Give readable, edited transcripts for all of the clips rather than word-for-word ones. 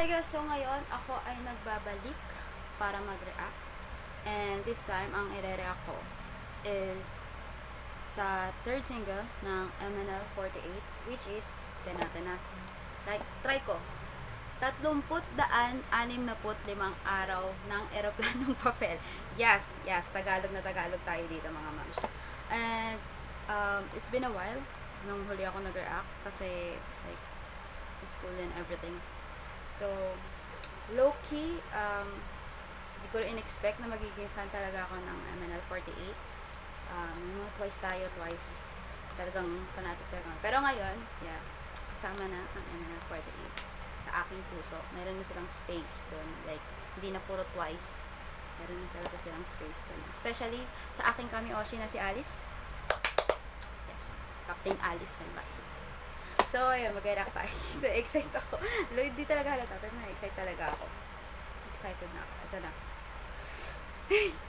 Hi guys, so ngayon ako ay nagbabalik para mag-react. And this time, ang i-react ko is sa third single ng MNL48, which is, na. Like, try ko. 30,65 araw ng eroplanong papel. Yes, Tagalog na Tagalog tayo dito mga mams. And, it's been a while nung huli ako nag-react kasi, like, school and everything. So, low-key, di ko rin in-expect na magiging fan talaga ako ng MNL48. Twice. Talagang fanatic talaga. Pero ngayon, kasama na ang MNL48 sa aking puso. Meron na silang space doon. Like, hindi na puro twice. Meron na talaga silang space doon. Especially sa aking kami-oshi na si Alice. Yes, Captain Alice Senbatsu. So, ayun, mag-react tayo. Excited ako. Hindi talaga halata, pero na-excite talaga ako. Excited na ako. Ito na.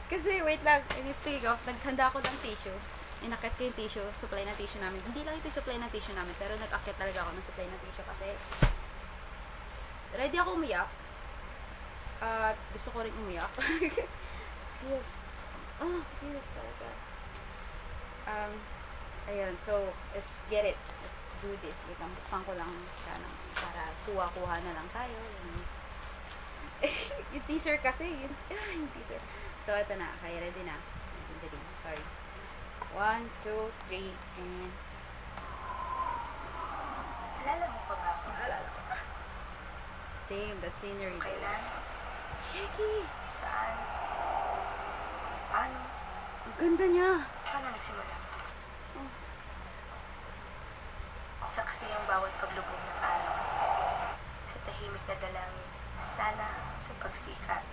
Kasi, wait lang. Speaking of, naghanda ako ng tissue. Inakit ko yung tissue, supply na tissue namin. Hindi lang ito yung supply na tissue namin, pero nag-akit talaga ako ng supply na tissue kasi ready ako umiyak. At gusto ko rin umiyak. feels talaga. Ayun, so, let's get it. Let's do this. Wait lang, buksan ko lang siya para kuha-kuha na lang tayo. Yung teaser kasi, yung teaser. So, ito na. Okay, ready na. Sorry. 1, 2, 3, and... Alala mo pa ba ako? Alala ko pa. Damn, that scenery. Kailan? Shaky! Saan? Paano? Ang ganda niya! Paano nagsimula? Oh. Saksi ang bawat paglubog ng araw. Sa tahimik na dalangin, sana sa pagsikat.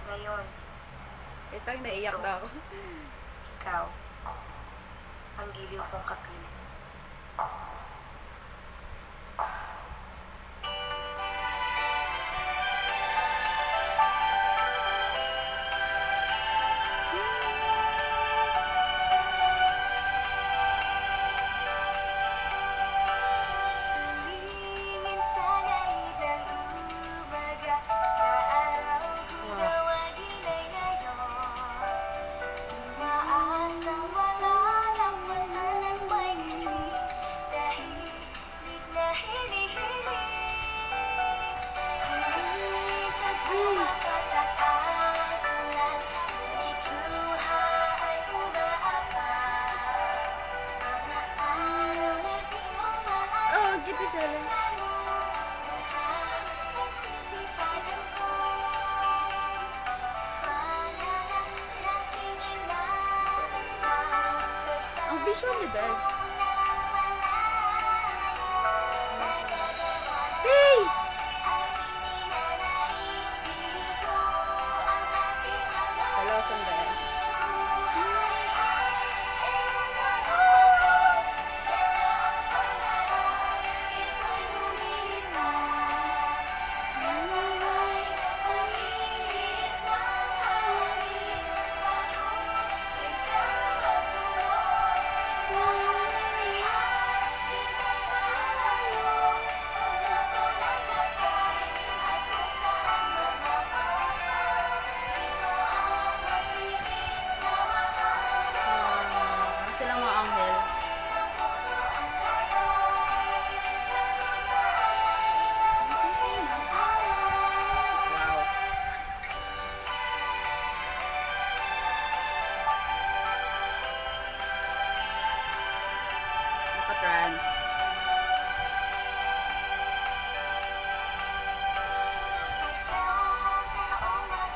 Ngayon, Ito yung naiyak na ako. ikaw, ang giliw kong kapiling. Gitu sila. Ang visual level. Hey! Sa Lawson ba yan? Silang mga anghel. Wow. Naka-trans.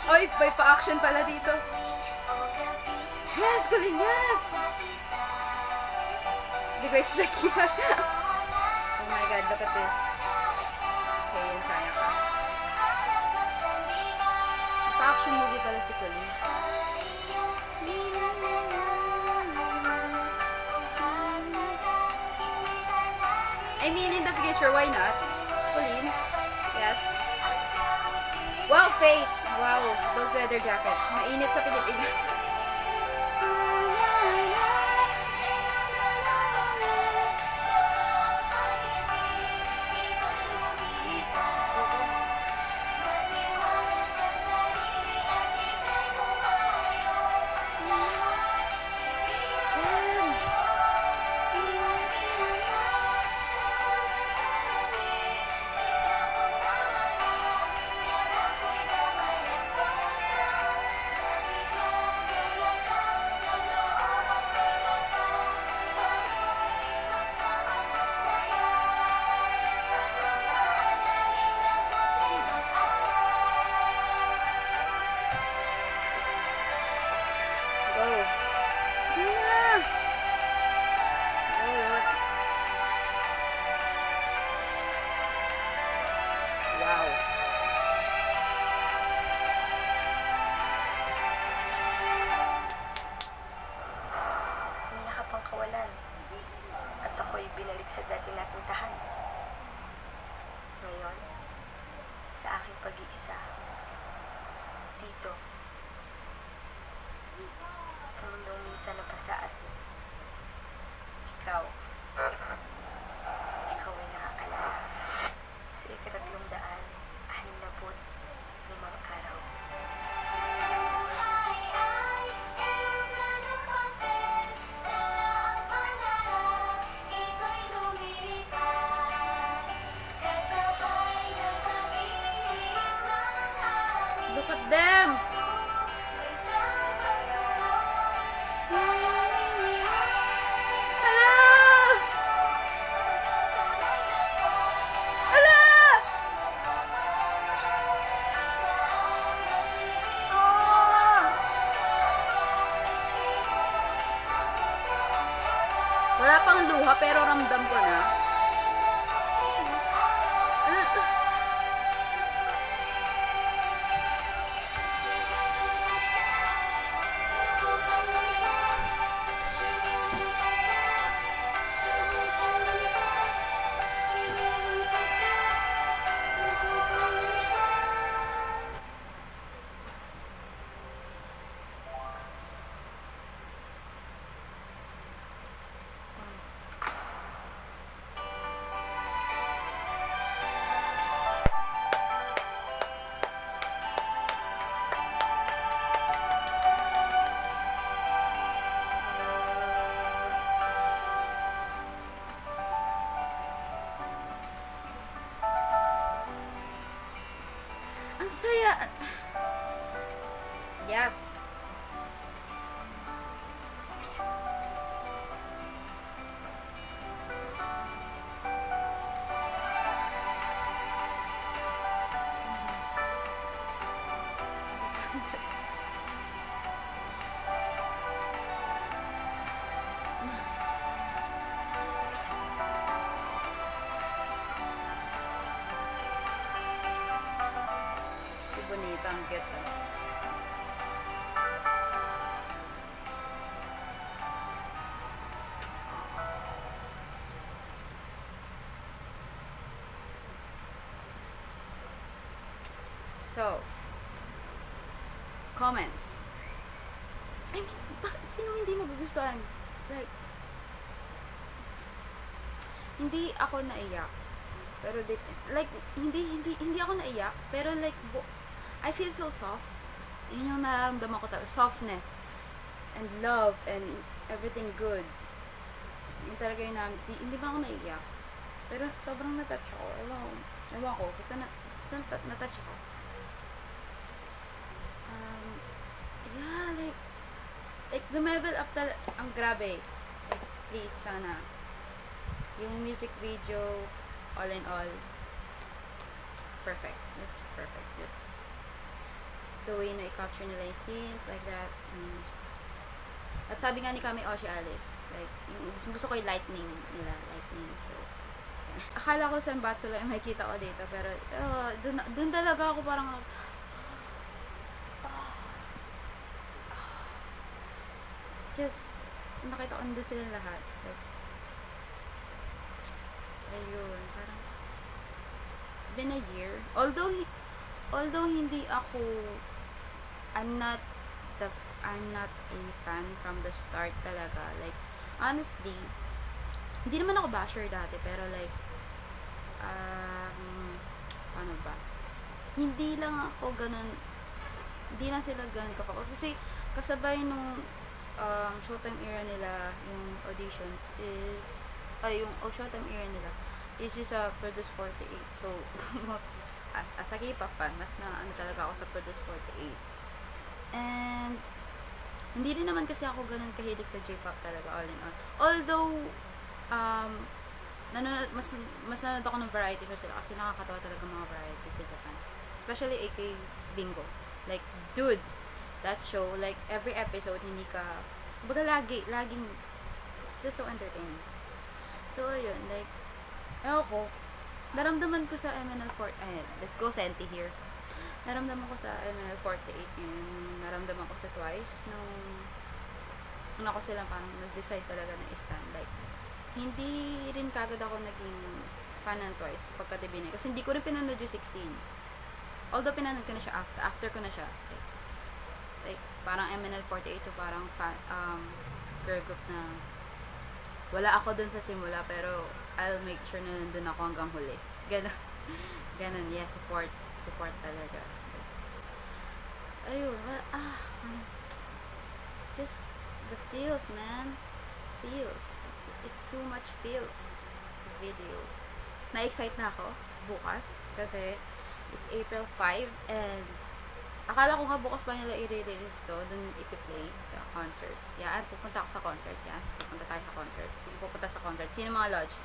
Oy, may pa-action pala dito. Yes, galing, yes! Hindi ko expect yan. Oh my god, look at this. Okay, yan, sayang ka. Pa-action movie pala si Colleen. I mean, in the future, why not? Colleen? Yes. Wow, Faith! Wow, those leather jackets. Mainit sa Pilipinas. sa aking pag-iisa dito sa mundong minsan na pa sa atin. Ikaw ay nakaalala sa ika-365 araw. Buhay ay eroplano ng papel, dala ang pangarap, ito'y lumilipad, kasabay ng pag-ibig ng hari. Look at them! May sabang-sunod sa Hala! sa tunay na Hala! Ah! Wala pang luha pero ramdam ko na. Ang saya. Yes. Si Bonita, ang cute. So, comments. I mean, bakit sino hindi magugustuhan? Like, hindi ako naiyak. Pero hindi ako naiyak, pero like I feel so soft. Yun yung nararamdaman ko talaga, softness and love and everything good. Yun talaga yung hindi ba ako naiyak? Pero sobrang na-touch ako. Ewan ko, basta na-touch ako. Yeah, like lumevel up talaga, ang grabe. Like, please, sana. Yung music video, all in all, perfect. It's perfect. Just the way na i-capture nila yung scenes, like that. At sabi nga ni Kami Oshi Alice, like, gusto ko yung lightning nila, so, akala ko sa Mbatsu lang may kita ko dito, pero, dun talaga ako parang, it's just, nakita ko nandun sila lahat, like, ayun, parang, it's been a year, although hindi ako, I'm not a fan from the start talaga. Like, honestly, hindi naman ako basher dati, pero like, paano ba? Hindi lang ako ganun, hindi na sila ganun kapokus. Kasi, kasabay nung Showtime era nila, yung auditions is, yung Showtime era nila, is sa Produce 48. So, most, as a K-pop fan, mas na ano talaga ako sa Produce 48. And, hindi rin naman kasi ako ganun kahilig sa J-pop talaga, all in all. Although, mas nanonood ako ng variety show sila kasi nakakatawa talaga mga variety sa Japan. Especially AK Bingo. Like, dude, that show, like, every episode, hindi ka, baga laging, it's just so entertaining. So, yun, like, ako, naramdaman ko sa MNL48, let's go Senti here. Naramdaman ko sa MNL48 yung naramdaman ko sa Twice nung ako sila parang nag-decide talaga na i-stand. Like, hindi rin kagad ako naging fan ng Twice pagka-debut na. Kasi hindi ko rin pinanood yung 16. Although pinanood ko na siya after ko na siya. Like parang MNL48 to parang girl group na wala ako dun sa simula, pero I'll make sure na nandun ako hanggang huli. Ganon, yeah, support talaga. Ayun, it's just the feels, man. Feels. It's too much feels. Video. Na-excite na ako bukas kasi it's April 5 and akala ko nga bukas pa nila i-release to, dun ipi-play sa concert. Yeah, pupunta ako sa concert. Yes, pupunta tayo sa concert. Sino pupunta sa concert? Sino mga lodge?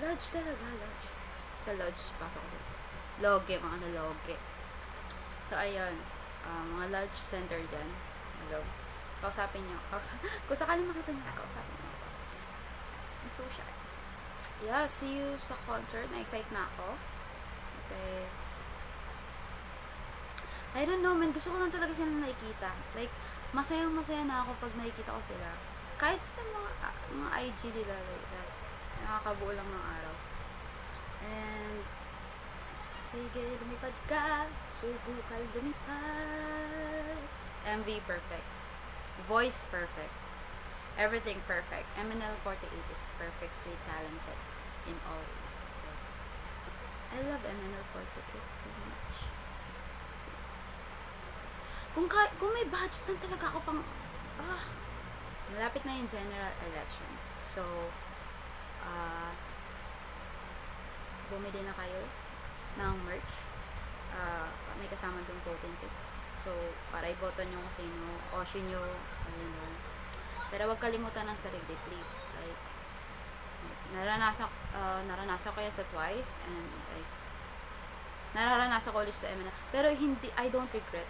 Lodge talaga, lodge. Sa lodge, pasok ko dun. Loge, mga naloge. So, ayun. Mga lodge center dyan. Hello. Kausapin nyo. Kung sakali makita nyo, kausapin nyo. I'm so shy. Yeah, see you sa concert. Na-excite na ako. Kasi I don't know, man. Gusto ko lang talaga sila nakikita. Like, masayang-masaya na ako pag nakikita ko sila. Kahit sa mga IG nila, like that. Nakakabuo lang ng araw. And, sige, lumipad ka. Subukal lumipad. MV perfect. Voice perfect. Everything perfect. MNL48 is perfectly talented in all ways. Yes. I love MNL48 so much. Kung may budget lang talaga ako pang malapit na yung general elections. So bumili na kayo ng merch. May kasama dong voting kits. So para iboto nyo kung sino, osyo nyo, pero wag kalimutan ng sarili, please. Like naranasan ko yan sa Twice and like nararanasan ko ulit sa MNL. Pero hindi, I don't regret.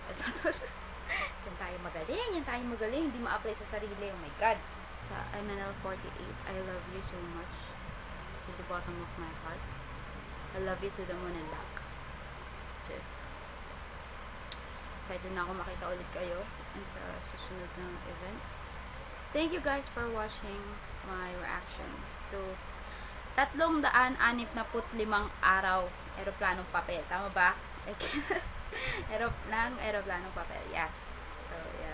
Yan tayo magaling. Hindi ma-apply sa sarili. Oh my God. Sa MNL48, I love you so much. To the bottom of my heart. I love you to the moon and back. It's just excited na ako makita ulit kayo and sa susunod ng events. Thank you guys for watching my reaction to 365 araw eroplanong papel. Tama ba? Eroplanong papel. Yes. So, yeah.